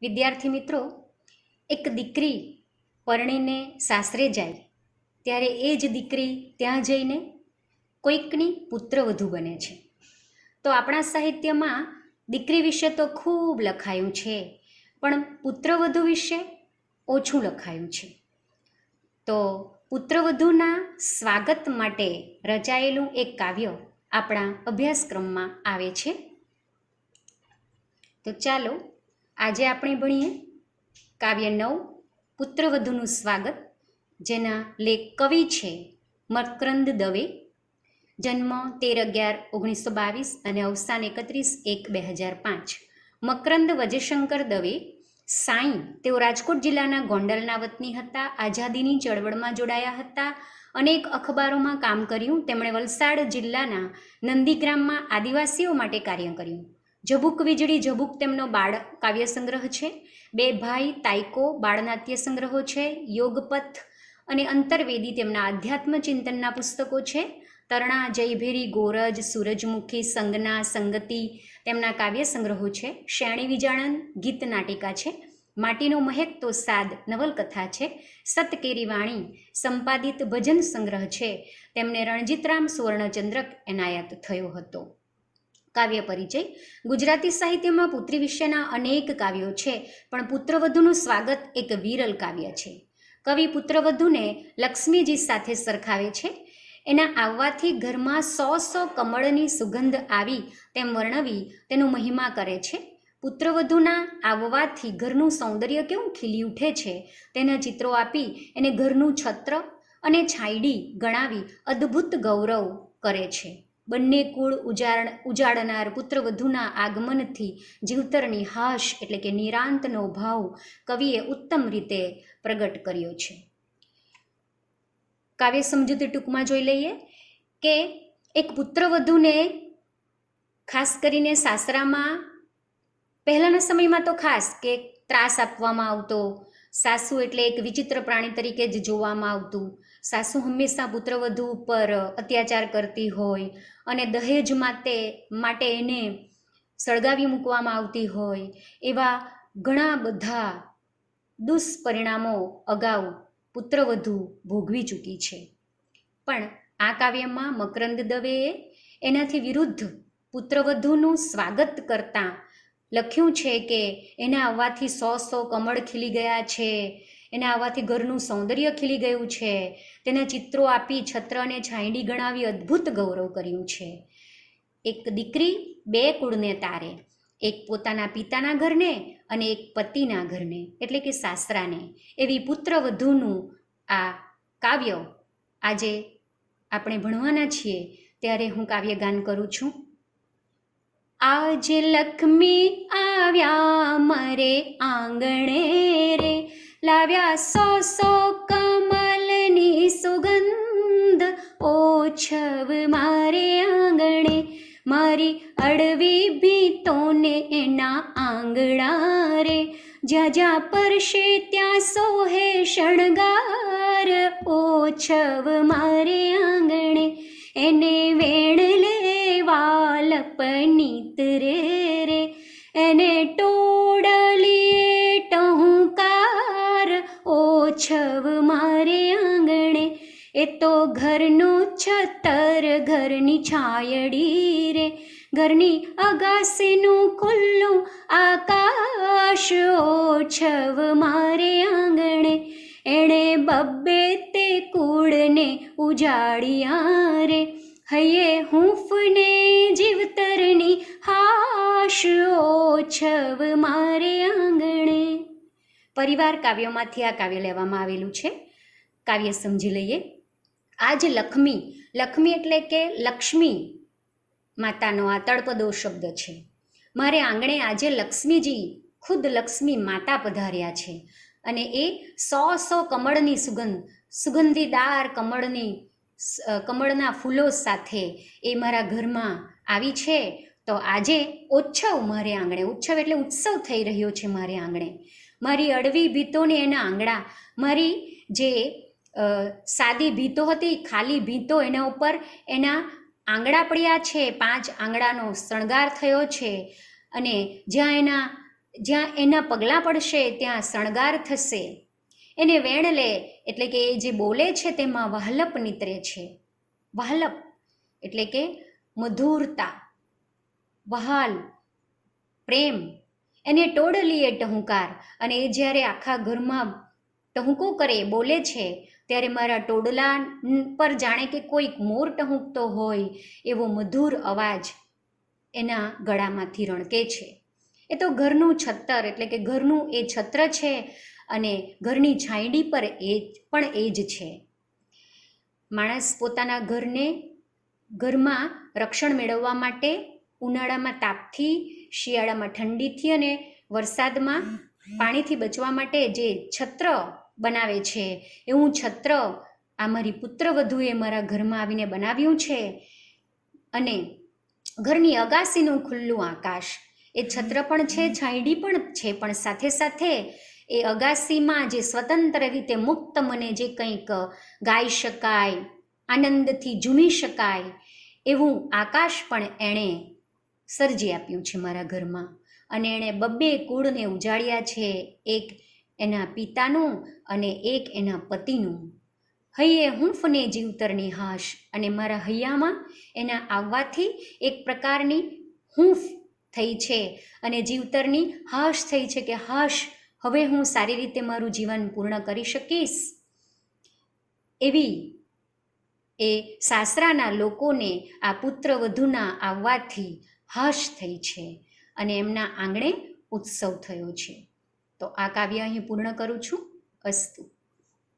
વિદ્યાર્થી મિત્રો, એક દીકરી પરણીને સાસરે જાય ત્યારે એ જ દીકરી ત્યાં જઈને કોઈકની પુત્રવધુ બને છે. તો આપણા સાહિત્યમાં દીકરી વિશે તો ખૂબ લખાયું છે, પણ પુત્રવધુ વિશે ઓછું લખાયું છે. તો પુત્રવધુના સ્વાગત માટે રચાયેલું એક કાવ્ય આપણા અભ્યાસક્રમમાં આવે છે. તો ચાલો આજે આપણે ભણીએ કાવ્ય 9 પુત્રવધુનું સ્વાગત, જેના લેખ કવિ છે મકરંદ દવે. જન્મ 13/11/1922 અને અવસાન 31/1/2005. મકરંદ વજયશંકર દવે સાંઈ, તેઓ રાજકોટ જિલ્લાના ગોંડલના વતની હતા. આઝાદીની ચળવળમાં જોડાયા હતા. અનેક અખબારોમાં કામ કર્યું. તેમણે વલસાડ જિલ્લાના નંદીગ્રામમાં આદિવાસીઓ માટે કાર્ય કર્યું. ઝબુક વીજળી ઝબુક તેમનો બાળ કાવ્ય સંગ્રહ છે. બે ભાઈ તાઇકો બાળનાટ્ય સંગ્રહો છે. યોગપથ અને અંતરવેદી તેમના આધ્યાત્મ ચિંતનના પુસ્તકો છે. તરણા, જયભેરી, ગોરજ, સૂરજમુખી, સંગના, સંગતિ તેમના કાવ્ય સંગ્રહો છે. શ્યાણી વિજાણન ગીત નાટિકા છે. માટીનો મહેક તો સાદ નવલકથા છે. સતકેરી વાણી સંપાદિત ભજન સંગ્રહ છે. તેમને રણજીતરામ સુવર્ણચંદ્રક એનાયત થયો હતો. કાવ્ય પરિચય. ગુજરાતી સાહિત્યમાં પુત્રી વિશેના અનેક કાવ્યો છે, પણ પુત્રવધુનું સ્વાગત એક વિરલ કાવ્ય છે. કવિ પુત્રવધુને લક્ષ્મીજી સાથે સરખાવે છે. એના આવવાથી ઘરમાં 100 કમળની સુગંધ આવી તેમ વર્ણવી તેનો મહિમા કરે છે. પુત્રવધુના આવવાથી ઘરનું સૌંદર્ય કેવું ખીલી ઉઠે છે તેના ચિત્રો આપી એને ઘરનું છત્ર અને છાંયડી ગણાવી અદ્ભુત ગૌરવ કરે છે. બંને કુળ ઉજાડનાર પુત્રવધુના આગમનથી જીવતરની હાશ એટલે કે નિરાંતનો ભાવ કવિએ ઉત્તમ રીતે પ્રગટ કર્યો છે. કાવ્ય સમજૂતી ટૂંકમાં જોઈ લઈએ કે એક પુત્રવધુને ખાસ કરીને સાસરામાં પહેલાંના સમયમાં તો ખાસ કે ત્રાસ આપવામાં આવતો. સાસુ એટલે એક વિચિત્ર પ્રાણી તરીકે જ જોવામાં આવતું. સાસુ હંમેશા પુત્રવધુ ઉપર અત્યાચાર કરતી હોય અને દહેજ માટે એને સળગાવી મૂકવામાં આવતી હોય. એવા ઘણા બધા દુષ્પરિણામો અગાઉ પુત્રવધુ ભોગવી ચૂકી છે. પણ આ કાવ્યમાં મકરંદ દવેએ એનાથી વિરુદ્ધ પુત્રવધુનું સ્વાગત કરતાં લખ્યું છે કે એના આવવાથી 100 કમળ ખીલી ગયા છે, એના આવવાથી ઘરનું સૌંદર્ય ખીલી ગયું છે. તેના ચિત્રો આપી છત્ર અને છાંયડી ગણાવી અદ્ભુત ગૌરવ કર્યું છે. એક દીકરી 2 કુળને તારે, એક પોતાના પિતાના ઘરને અને એક પતિના ઘરને એટલે કે સાસરાને. એવી પુત્રવધુનું આ કાવ્ય આજે આપણે ભણવાના છીએ, ત્યારે હું કાવ્યગાન કરું છું. આજે લક્ષ્મી આવ્યા મારે આંગણે રે, લાવ્યા 100 કમલની સુગંધ ઓછવ મારે આંગણે. મારી અડવી ભીતોને એના આંગણા રે, જ્યાં જ્યાં પરશે ત્યાં સોહે શણગાર ઓછવ મારે આંગણે. એને વેણ લેવા લપનીત રે, એને ટોડલીએ ટહુકાર ઓછવ મારે આંગણે. એ તો ઘરનું છતર ઘરની છાયડી રે, ઘરની અગાસીનું ખુલ્લું આકાશ ઓછવ મારે આંગણે. એણે 2 તે કુળને ઉજાડ્યા રે, હૈયે હૂંફને જીવતરની હાશ ઓછવ મારે આંગણે. પરિવાર કાવ્યોમાંથી આ કાવ્ય લેવામાં આવેલું છે. કાવ્ય સમજી લઈએ. આજ લક્ષ્મી, લક્ષ્મી એટલે કે લક્ષ્મી માતાનો આ તળપદો શબ્દ છે. મારે આંગણે આજે લક્ષ્મીજી, ખુદ લક્ષ્મી માતા પધાર્યા છે અને એ 100 કમળની સુગંધીદાર કમળના ફૂલો સાથે એ મારા ઘરમાં આવી છે. તો આજે ઉત્સવ મારે આંગણે, ઉત્સવ એટલે ઉત્સવ થઈ રહ્યો છે મારે આંગણે. મારી અડવી ભીતોને એના આંગણા, મારી જે સાદી ભીતો હતી, ખાલી ભીતો, એના ઉપર એના આંગણા પડ્યા છે. 5 આંગણાનો શણગાર થયો છે અને જ્યાં એના જ્યાં એના પગલાં પડશે ત્યાં શણગાર થશે. એને વેણ લે એટલે કે એ જે બોલે છે તેમાં વહાલપ નીતરે છે. વહાલપ એટલે કે મધુરતા, વહાલ, પ્રેમ. એને ટોળલીએ ટહુકાર, અને એ જ્યારે આખા ઘરમાં ટહુકો કરે, બોલે છે, ત્યારે મારા ટોડલા પર જાણે કે કોઈક મોર ટહુકતો હોય એવો મધુર અવાજ એના ગળામાંથી રણકે છે. એ તો ઘરનું છત્તર એટલે કે ઘરનું એ છત્ર છે, અને ઘરની છાંયડી પર એ પણ એ જ છે. માણસ પોતાના ઘરમાં રક્ષણ મેળવવા માટે ઉનાળામાં તાપથી, શિયાળામાં ઠંડીથી અને વરસાદમાં પાણીથી બચવા માટે જે છત્ર બનાવે છે, એવું છત્ર આ મારી પુત્રવધૂએ મારા ઘરમાં આવીને બનાવ્યું છે. અને ઘરની અગાસીનું ખુલ્લું આકાશ એ છત્ર પણ છે, છાંયડી પણ છે, પણ સાથે સાથે એ અગાસીમાં જે સ્વતંત્ર રીતે મુક્ત મને જે કંઈક ગાઈ શકાય, આનંદથી ઝૂમી શકાય એવું આકાશ પણ એણે સર્જી આપ્યું છે મારા ઘરમાં. અને એણે બબ્બે કુળને ઉજાડ્યા છે, એક એના પિતાનું અને એક એના પતિનું. હૈયે હૂંફને જીવતરની હાશ, અને મારા હૈયામાં એના આવવાથી એક પ્રકારની હૂંફ થઈ છે અને જીવતરની હાશ થઈ છે કે હાશ, હવે હું સારી રીતે મારું જીવન પૂર્ણ કરી શકીશ. એવી એ સાસરાના લોકોને આ પુત્રવધૂના આવવાથી હાશ થઈ છે અને એમના આંગણે ઉત્સવ થયો છે. તો આ કાવ્ય અહીં પૂર્ણ કરું છું. અસ્તુ.